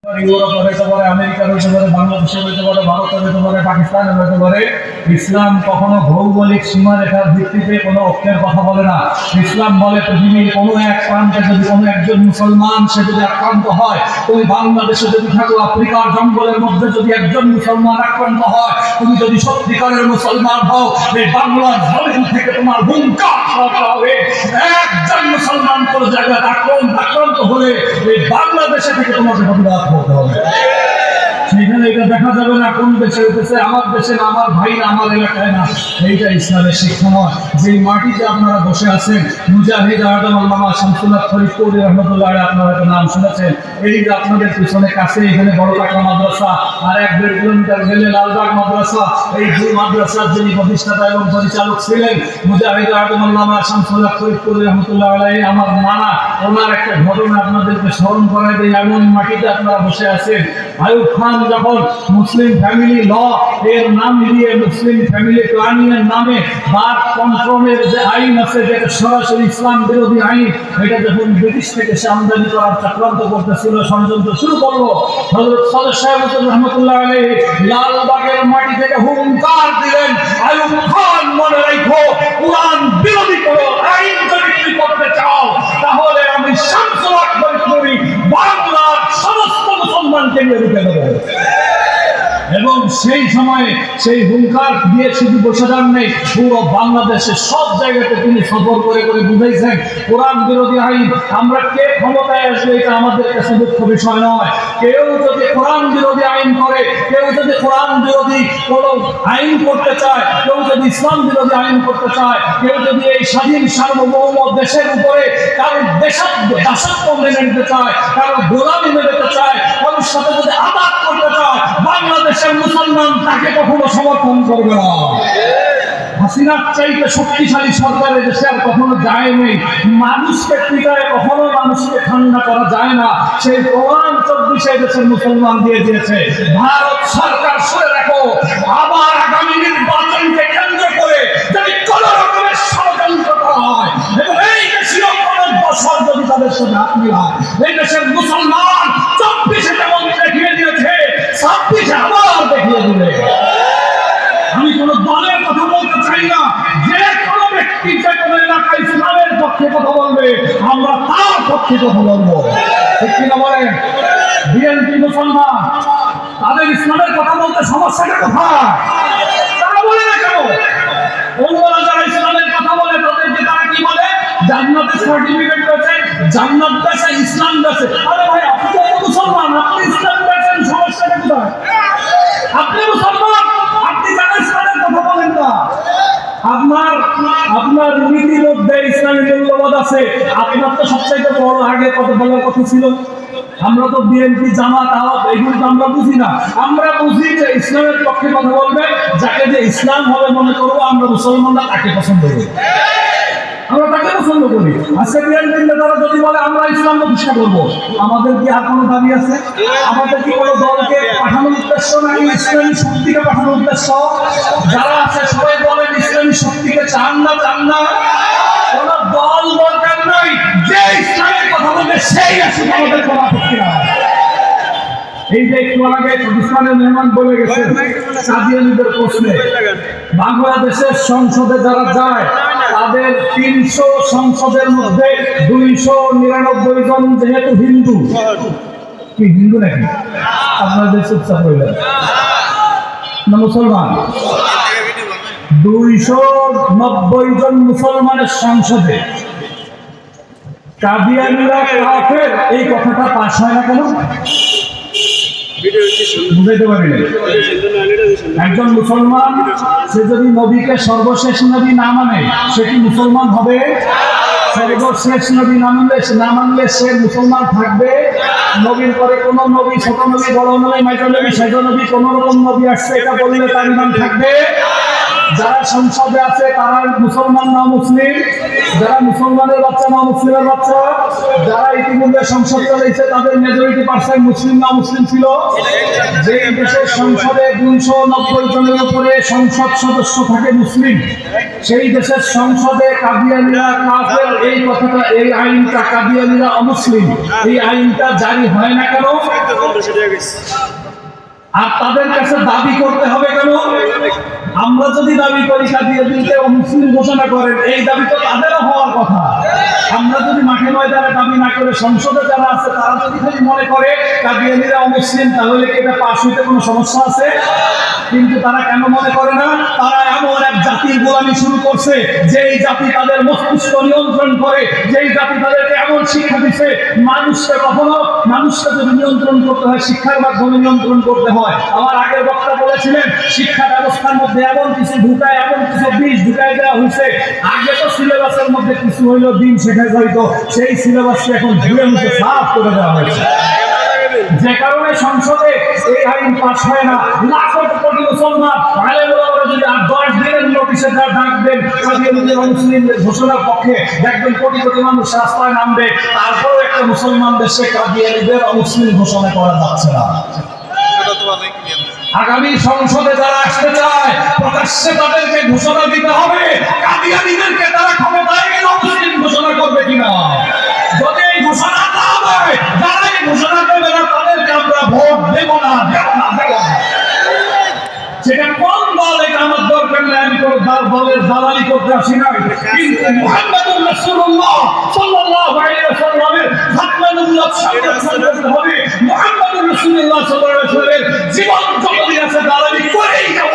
Europe হইতে পারে, আমেরিকার হইতে পারে, বাংলাদেশের হইতে পারে, ভারতের হইতে পারে, পাকিস্তানের হইতে পারে। ইসলাম কখনো ভৌগোলিক সীমারেখার ভিত্তিতে কোনো ঐক্যের কথা বলে না। ইসলাম বলে পৃথিবীর কোনো এক প্রান্তে যদি কোনো একজন মুসলমান সে যদি আক্রান্ত হয়, তুমি বাংলাদেশে যদি থাকো, আফ্রিকার জঙ্গলের মধ্যে যদি একজন মুসলমান আক্রান্ত হয়, তুমি যদি সত্যিকারের মুসলমান হও, এই বাংলার জমিন থেকে তোমার হুঙ্কার করা হবে। একজন মুসলমান কোনো জায়গায় আক্রান্ত হলে এই বাংলাদেশে থেকে তোমাকে প্রতিবাদ করতে হবে। সেখানে এটা দেখা যাবে না কোন দেশে হইতেছে, আমার দেশে না, আমার ভাই না, আমার এলাকায় না। এইটা ইসলামের শিক্ষা নয়। যে মাটিতে আপনারা বসে আছেন, মুজাহিদ আদম আল্লামা শামসুল্লাহ ফরিদপুরি রহমতুল্লাহ আলাইহি, আপনারা একটা নাম শুনেছেন। এই যে আপনাদের পিছনে কাছে এখানে বড় কাকা মাদ্রাসা, আর 1-1.5 কিলোমিটার গেলে লালবাগ মাদ্রাসা। এই দুই মাদ্রাসার যিনি প্রতিষ্ঠাতা এবং পরিচালক ছিলেন মুজাহিদ আদম আল্লামা শামসুল্লাহ ফরিদপুরি রহমতুল্লাহ আলাইহি, আমার নানা, ওনার একটা ঘটনা আপনাদেরকে স্মরণ করায় দেয়। এমন মাটিতে আপনারা বসে আছেন। আইয়ুব খান যখন মুসলিম ফ্যামিলি ল এর নাম দিয়ে মুসলিম ফ্যামিলি প্ল্যানিং এর নামে বার্থ কন্ট্রোলের যে আইন আছে, যেটা সরাসরি ইসলাম বিরোধী আইন, এটা যখন ব্রিটিশ থেকে সে আমদানি করার চক্রান্ত করতেছিল, ষড়যন্ত্র শুরু করলো, হযরত সাদেক সাহেব রহমতুল্লাহ আলাইহি লালবাগের মাটি থেকে হুঙ্কার দিলেন, আইয়ুব খান মনে রাখো, কুরআন বিরোধী কোনো আইন যদি তুমি করতে চাও, তাহলে আমি শামসুল্লাহ ফরিদপুরি বাংলার সমস্ত মুসলমানকে নিয়ে রুখে দেবো। এবং সেই সময়ে সেই হুঙ্কার দিয়ে শুধু বসে যান নেই, পুরো বাংলাদেশের সব জায়গাতে তিনি সফর করে করে বুঝাইছেন কোরআন বিরোধী আইন। আমরা কে ক্ষমতায় আসবে এটা আমাদের কাছে মুখ্য বিষয় নয়। কেউ যদি কোরআন বিরোধী আইন করে, কেউ যদি কোরআন বিরোধী কোনো আইন করতে চায়, কেউ যদি ইসলাম বিরোধী আইন করতে চায়, কেউ যদি এই স্বাধীন সার্বভৌম দেশের উপরে কারোর দাসত্ব মেনে নিতে চায়, কারোর গোলামি মেনে নিতে চায়, কারোর সাথে যদি আঘাত করতে চায়, বাংলাদেশের মুসলমান তাকে কখনো সমর্থন করবে না। হাসিনার চাইতে শক্তিশালী সরকারের দেশে আর কখনো যায় নেই। মানুষকে পিটায় কখনো মানুষকে ঠান্ডা করা যায় না। সেই প্রমাণ 24 দেশের মুসলমান দিয়ে দিয়েছে। ভারত সরকার শুনে রাখো, আবার আগামী নির্বাচনকে কেন্দ্র করে যদি কোন রকমের ষড়যন্ত্র করা হয় এবং এই দেশীয় কোনো বছর যদি তাদের সাথে হাত মিলায়, এই দেশের মুসলমান 24 যেমন দেখিয়ে দিয়েছে, 26 আবার দেখিয়ে দিবে। আমি কোন দলের কথা বলতে চাই না। যে কোনো ব্যক্তি যে কোনো এলাকায় ইসলামের পক্ষে কথা বলবে, আমরা তার পক্ষে কথা বলবো। ঠিক কিনা বলেন? বিএনপি মুসলমান, তাদের ইসলামের কথা বলতে সমস্যাটা কোথায়? তারা বলে না কেন? অন্যরা যারা ইসলামের কথা বলে তাদেরকে তারা কি বলে? জান্নাতের সার্টিফিকেট রয়েছে, জান্নাত দেশে, ইসলাম দেশে। আরে ভাই, আপনি তো মুসলমান, আপনি ইসলাম দেশের, সমস্যাটা কোথায়? আপনি মুসলমান, আপনি কেন ইসলামের কথা বলেন না? আপনার নীতির মধ্যে ইসলামী মূল্যবোধ আছে। আপনার তো সবচাইতে বড় আগে কত বলার কথা ছিল। আমরা তো বিএনপি, জামাত, আওয়াত এগুলো তো আমরা বুঝি না। আমরা বুঝি যে ইসলামের পক্ষে কথা বলবে, যাকে যে ইসলাম হবে মনে করবো আমরা মুসলমানরা, তাকে পছন্দ করি, আমরা তাকে পছন্দ করি। আজকে বিএনপি নেতারা যদি বলে আমরা ইসলাম প্রতিষ্ঠা করবো, আমাদের কি আর কোনো দাবি আছে? আমাদের কি কোনো দলকে পাঠানোর উদ্দেশ্য নাকি ইসলামী শক্তিকে পাঠানোর উদ্দেশ্য? যারা আছে সবাই বলেন ইসলামী শক্তিকে চান না, চান না। কোন দল দরকার নাই, যে ইসলামের কথা বলবে সেই আছে আমাদের কোনো আপত্তি নাই। এই যে একটু আগে পাকিস্তানের মেহমান বলে গেছে কাদিয়ানীদের প্রশ্নে, বাংলাদেশের সংসদে যারা যায় তাদের 300 সংসদের মধ্যে 299 জন যেহেতু হিন্দু। কি হিন্দু নাকি? আপনাদের চুপচাপ হইলেন না? মুসলমান 290 জন মুসলমানের সংসদে কাদিয়ানীরা কাফের, এই কথাটা পাস হয় না কেন? বুঝাইতে পারি না। একজন মুসলমান সে যদি নবীকে সর্বশেষ নবী না মানে, সে কি মুসলমান হবে? সর্বশেষ নবী না মানলে সে মুসলমান থাকবে? নবীর পরে কোন নবী, ছোট নবী, বড় নবী, মাইক্রো নবী, সেজ নবী, কোন রকম নবী আসছে এটা বললে তার ইমান থাকবে? যারা সংসদে আছে তারা মুসলমান না মুসলিম? যারা মুসলমানের বাচ্চা না মুসলিমের বাচ্চা? যারা ইতিমধ্যে সংসদ চালাইছে তাদের মেজরিটি পার্সেন্ট মুসলিম না মুসলিম ছিল? যে দেশের সংসদে 290 জনের উপরে সংসদ সদস্য থাকে মুসলিম, সেই দেশের সংসদে কাদিয়ানীরা কাফের, এই কথাটা, এই আইনটা কাদিয়ানীরা অমুসলিম, এই আইনটা জারি হয় না কেন? আর তাদের কাছে দাবি করতে হবে কেন? আমরা যদি দাবি করি কাদিয়ানীকে অমুসলিম ঘোষণা করেন, এই দাবি তো তাদেরও হওয়ার কথা। আমরা যদি মাঠে ময়দানে দাবি না করে সংসদে যারা আছে তারা যদি খালি মনে করে কাদিয়ানীরা অমুসলিম, তাহলে কি এটা পাশ হইতে কোনো সমস্যা আছে? কিন্তু তারা কেন মনে করে না? তারা এমন এক জাতির গোলামি শুরু করছে যেই জাতি তাদের মস্তিষ্ক নিয়ন্ত্রণ করে, যেই জাতি তাদেরকে এমন শিক্ষা দিচ্ছে মানুষকে যদি নিয়ন্ত্রণ করতে হয় শিক্ষার মাধ্যমে নিয়ন্ত্রণ করতে হয়। আমার আগের বক্তা বলেছিলেন শিক্ষা ব্যবস্থার মধ্যে এমন কিছু বিষ ঢুকায় দেওয়া হয়েছে। আগে তো সিলেবাসের মধ্যে কিছু হইলো দিন শেখা যাইতো, সেই সিলেবাসকে এখন ধুয়ে মুছে সাফ করে দেওয়া হয়েছে, যে কারণে সংসদে এই আইন পাস হয় না। লাখো কোটি মুসলমান আলেমরা যদি 10 দিনের নোটিশে ডাক দেন কাদিয়ানীদের মুসলিমদের ঘোষণার পক্ষে, দেখবেন কোটি কোটি মানুষ রাস্তায় নামবে, তারপরেও একটা মুসলমান দেশে কাদিয়ানীদের অমুসলিম ঘোষণা করা যাচ্ছে না। আগামী সংসদে যারা আসতে চায় প্রকাশ্যে তাদেরকে ঘোষণা দিতে হবে কাদিয়ানীদেরকে তারা ক্ষমতায় গেলে অমুসলিম ঘোষণা করবে কিনা। যদি এই ঘোষণা না হয়, যারা এই ঘোষণা দেবে না তাদেরকে আমরা ভোট দেব না। সেটা কোন দল, এটা আমার দরকার নেই, আমি কোনো দলের দালালি করতে আসি না। কিন্তু মুহাম্মদুর রাসূলুল্লাহ সাল্লাল্লাহু আলাইহি ওয়াসাল্লামের খাতমানুল্লাহ সংরক্ষণ করতে হবে। মুহাম্মদুর রাসূলুল্লাহ সাল্লাল্লাহু আলাইহি ওয়াসাল্লামের জীবন যতদিন আছে দালালি করেই যাব।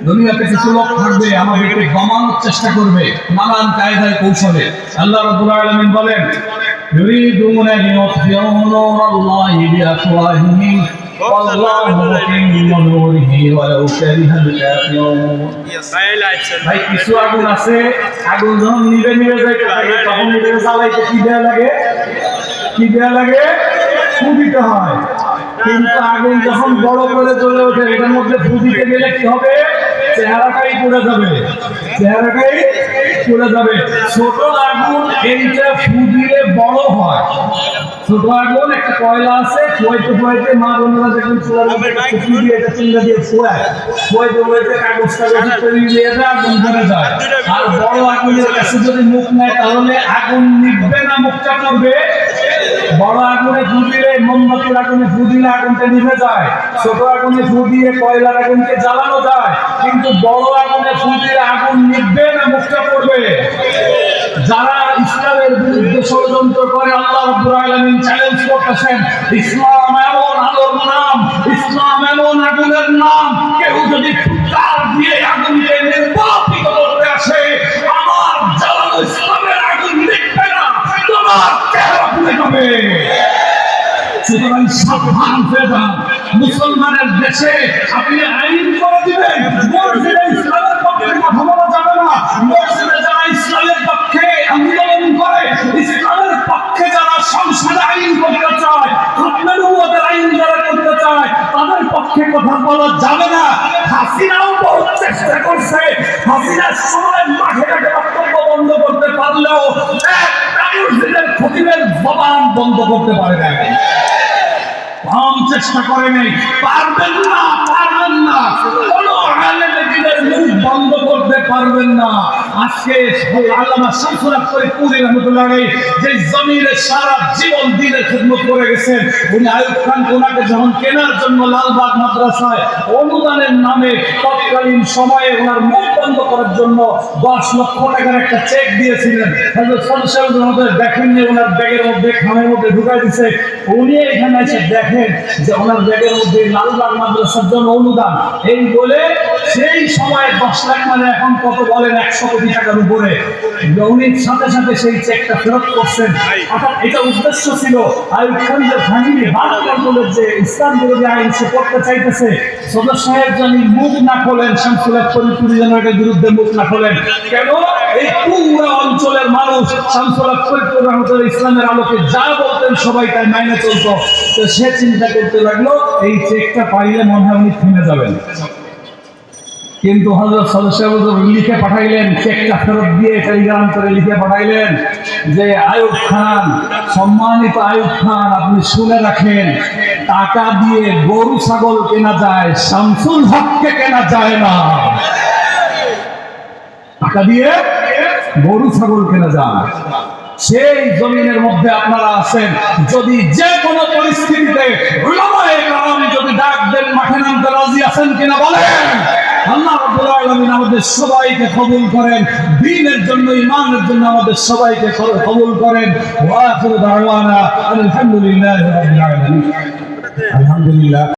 দুনিয়াতে কিছু লোক থাকবে আমাদেরকে দমানোর চেষ্টা করবে নানান কায়দায় কৌশলে। আল্লাহ রাব্বুল আলামিন বলেন يريدون أن يطفئوا نور الله بأفواههم والله متم نوره ولو كره الكافرون। ভাই কিছু আগুন আছে, আগুন যখন নিভে যাইতে থাকে তখন এটাকে জ্বালাইতে কি দেয়া লাগে? ফু দিতে হয়। কিন্তু আগুন যখন বড় করে জ্বলে ওঠে এটার মধ্যে ফু দিতে গেলে কি হবে? চেহারাটাই পুড়ে যাবে। ছোট আগুন এইটা ফু দিলে বড় হয়। ছোট আগুন একটা কয়লা আছে, ফুয়াইতে মা বোনেরা যখন চুলার মধ্যে এটা চিন্তা দিয়ে ফুয়াইতে কাগজটা তৈরি দিয়ে আগুন ধরে যায়। আর বড় আগুনের কাছে যদি মুখ নেয় তাহলে আগুন নিভবে না মুখটা করবে? বড় আগুনে ফু দিলে, মোমবাতির আগুনে ফু দিলে আগুনটা নিভে যায়। ছোট আগুনে ফু দিয়ে কয়লার আগুনকে জ্বালানো যায়, কিন্তু বড় আগুনে ফু দিলে আগুন নিভবে না মুখটা করবে? যারা ইসলামের বিরুদ্ধে ষড়যন্ত্র করে আল্লাহ রাব্বুল আলামিন চ্যালেঞ্জ করতেছেন, ইসলাম এমন আলোর নাম, ইসলাম এমন আগুনের নাম, কেউ যদি ফুৎকার দিয়ে আগুনকে নির্বাপিত করতে আসে, আমার জ্বালানো ইসলামের আগুন নিভবে না, তোমার চেহারা পুড়ে যাবে। সুতরাং সাবধান হয়ে যান। মুসলমানের দেশে আপনি আইন করে দিবেন মসজিদে ইসলামের পক্ষে কথা বলা যাবে না। মসজিদে যারা ইসলামের পক্ষে আন্দোলন করে, ইসলামের পক্ষে যারা সংসদে আইন করতে চায়, খাতনানুবুওয়াতের আইন যারা করতে চায়, তাদের পক্ষে কথা বলা যাবে না। হাসিনাও বহুত চেষ্টা করছে, হাসিনার সময় মাঠে বক্তব্য বন্ধ করতে পারলেও একটা মসজিদের খতিবের জবান বন্ধ করতে পারে না। চেষ্টা করে নেই, পারবেন না। কোন আলেমের মুখ বন্ধ করতে পারবেন না। আজকে আল্লামা শামসুল হক ফরিদপুরি রাহমাতুল্লাহ আলাইহি যে জমিনে সারা জীবন দ্বীনের খিদমত করে গেছেন, উনি আইয়ুব খান ওনাকে যখন কেনার জন্য লালবাগ মাদ্রাসায় অনুদানের নামে তৎকালীন সময়ে ওনার মুখ বন্ধ করার জন্য 10 লক্ষ টাকার একটা চেক দিয়েছিলেন। হযরত সরসাল দেখেন যে ওনার ব্যাগের মধ্যে খামের মধ্যে ঢুকাই দিয়েছে। উনি এখানে এসে দেখেন যে ওনার ব্যাগের মধ্যে লালবাগ মাদ্রাসার জন্য অনুদান, এই বলে সেই সময় 10 লাখ মানে এখন কত বলেন 100 কোটি টাকার উপরে, উনি সাথে সাথে সেই চেকটা ফেরত করছেন। অর্থাৎ এটা উদ্দেশ্য ছিল আইয়ুব খানের ফ্যামিলি বাংলাদেশের যে ইসলাম বিরোধী আইন সে করতে চাইতেছে, সদর সাহেব জানি মুখ না খোলেন, শামসুল হক ফরিদপুরি যেন এটার বিরুদ্ধে মুখ না খোলেন। কেন? এই পুরো অঞ্চলের মানুষ শামসুল হক ফরিদপুরি রহমতুল্লাহ ইসলামের আলোকে যা বলতেন সবাই তাই মাইনে চলতো। তো সে চিন্তা করতে লাগলো এই চেকটা পাইলে মনে হয় উনি থেমে যাবেন। কিন্তু হযরত সাল্লাল্লাহু আলাইহি ওয়াসাল্লাম লিখে পাঠাইলেন, চেকটা ফেরত দিয়ে টেলিগ্রাম করে লিখে পাঠাইলেন যে আইয়ুব খান, সম্মানিত আইয়ুব খান, আপনি শুনে রাখেন, টাকা দিয়ে গরু ছাগল কেনা যায়, শামসুল হককে কেনা যায় না। টাকা দিয়ে গরু ছাগল কেনা যায়। সেই জমিনের মধ্যে আপনারা আছেন, যদি যে কোনো পরিস্থিতিতে উলামায়ে কেরাম যদি ডাক দেন মাঠে নামতে রাজি আছেন কিনা বলেন। আল্লাহ রাব্বুল আলামিন আমাদের সবাইকে কবুল করেন, দ্বীনের জন্য, ঈমানের জন্য আমাদের সবাইকে কবুল করেন। ওয়া আখিরু দাওয়ানা আলহামদুলিল্লাহি রাব্বিল আলামিন। আলহামদুলিল্লাহ।